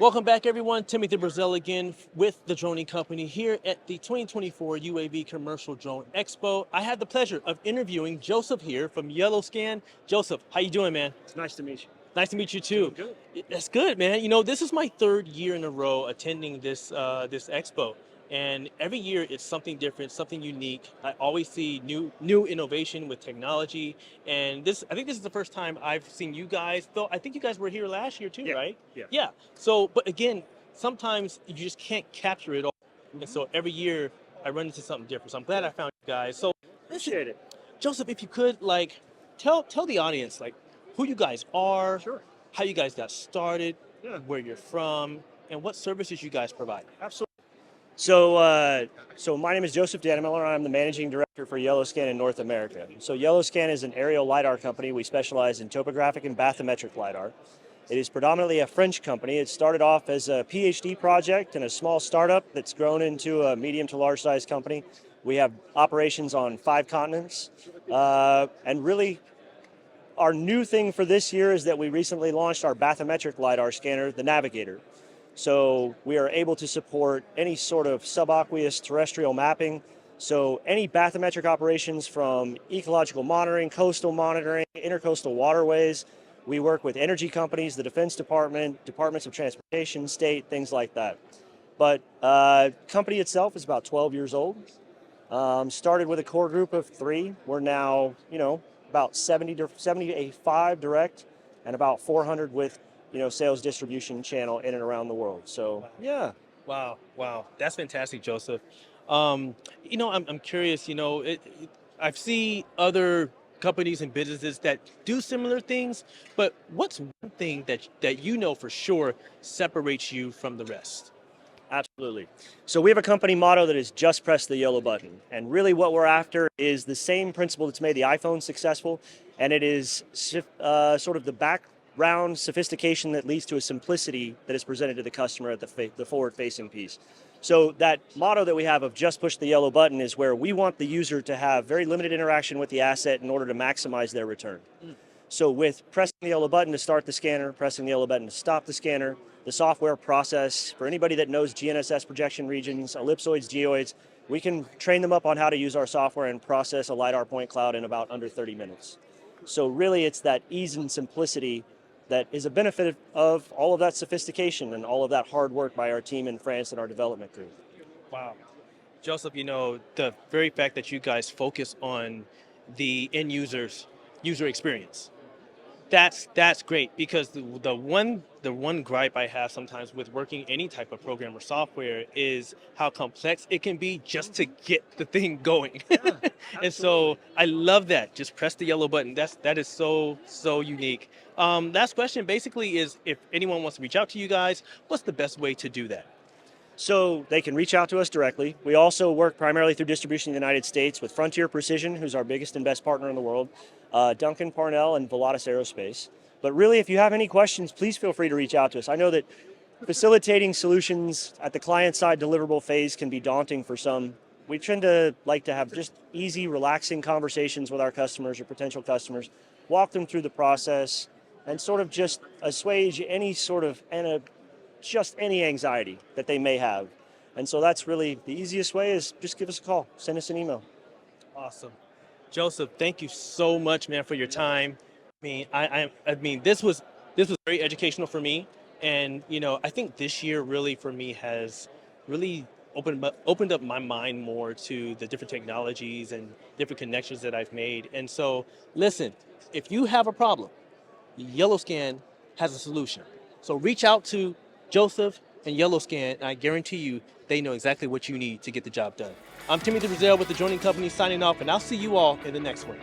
Welcome back, everyone. Timothy Brazzel again with the Droning Company here at the 2024 UAV Commercial Drone Expo. I had the pleasure of interviewing Joseph here from YellowScan. Joseph, how you doing, man? It's nice to meet you. Nice to meet you too. Doing good. That's good, man. You know, this is my third year in a row attending this expo, and every year it's something different, something unique. I always see new innovation with technology, and I think this is the first time I've seen you guys. Though I think you guys were here last year too, Yeah. right? Yeah. Yeah. So, but again, sometimes you just can't capture it all, and so every year I run into something different. So I'm glad I found you guys. So, listen, Appreciate it. Joseph, if you could tell the audience who you guys are, Sure. how you guys got started, Yeah. where you're from, and what services you guys provide. Absolutely. So my name is Joseph Dannemiller. I'm the managing director for YellowScan in North America. So YellowScan is an aerial lidar company. We specialize in topographic and bathymetric lidar. It is predominantly a French company. It started off as a Ph.D. project and a small startup that's grown into a medium to large size company. We have operations on 5 continents, and really our new thing for this year is that we recently launched our bathymetric lidar scanner, the Navigator. So we are able to support any sort of subaqueous terrestrial mapping. So any bathymetric operations from ecological monitoring, coastal monitoring, intercoastal waterways. We work with energy companies, the Defense Department, departments of transportation, state, things like that. But company itself is about 12 years old. Started with a core group of 3. We're now, about 75 direct and about 400 with, sales distribution channel in and around the world. So, yeah. Wow, that's fantastic, Joseph. I'm curious. I've seen other companies and businesses that do similar things, but what's one thing that you know for sure separates you from the rest? Absolutely. So we have a company motto that is just press the yellow button. And really what we're after is the same principle that's made the iPhone successful. And it is sort of the background sophistication that leads to a simplicity that is presented to the customer at the forward-facing piece. So that motto that we have of just push the yellow button is where we want the user to have very limited interaction with the asset in order to maximize their return. So with pressing the yellow button to start the scanner, pressing the yellow button to stop the scanner, the software process, for anybody that knows GNSS projection regions, ellipsoids, geoids, we can train them up on how to use our software and process a LiDAR point cloud in about under 30 minutes. So really it's that ease and simplicity that is a benefit of all of that sophistication and all of that hard work by our team in France and our development group. Wow. Joseph, the very fact that you guys focus on the end user experience. That's great, because the one gripe I have sometimes with working any type of program or software is how complex it can be just to get the thing going. Yeah, And so I love that. Just press the yellow button. That is so unique. Last question basically is, if anyone wants to reach out to you guys, what's the best way to do that? So they can reach out to us directly. We also work primarily through distribution in the United States with Frontier Precision, who's our biggest and best partner in the world, Duncan Parnell, and Volatus Aerospace. But really, if you have any questions, please feel free to reach out to us. I know that facilitating solutions at the client side deliverable phase can be daunting for some. We tend to like to have just easy, relaxing conversations with our customers or potential customers, walk them through the process, and sort of just assuage any sort of just any anxiety that they may have. And so that's really the easiest way, is just give us a call, send us an email. Awesome. Joseph, thank you so much, man, for your time. I mean, this was very educational for me, and I think this year really for me has really opened up my mind more to the different technologies and different connections that I've made. And so, listen, if you have a problem, YellowScan has a solution. So reach out to Joseph and YellowScan, and I guarantee you they know exactly what you need to get the job done. I'm Timothy Brazell with the Joining Company signing off, and I'll see you all in the next one.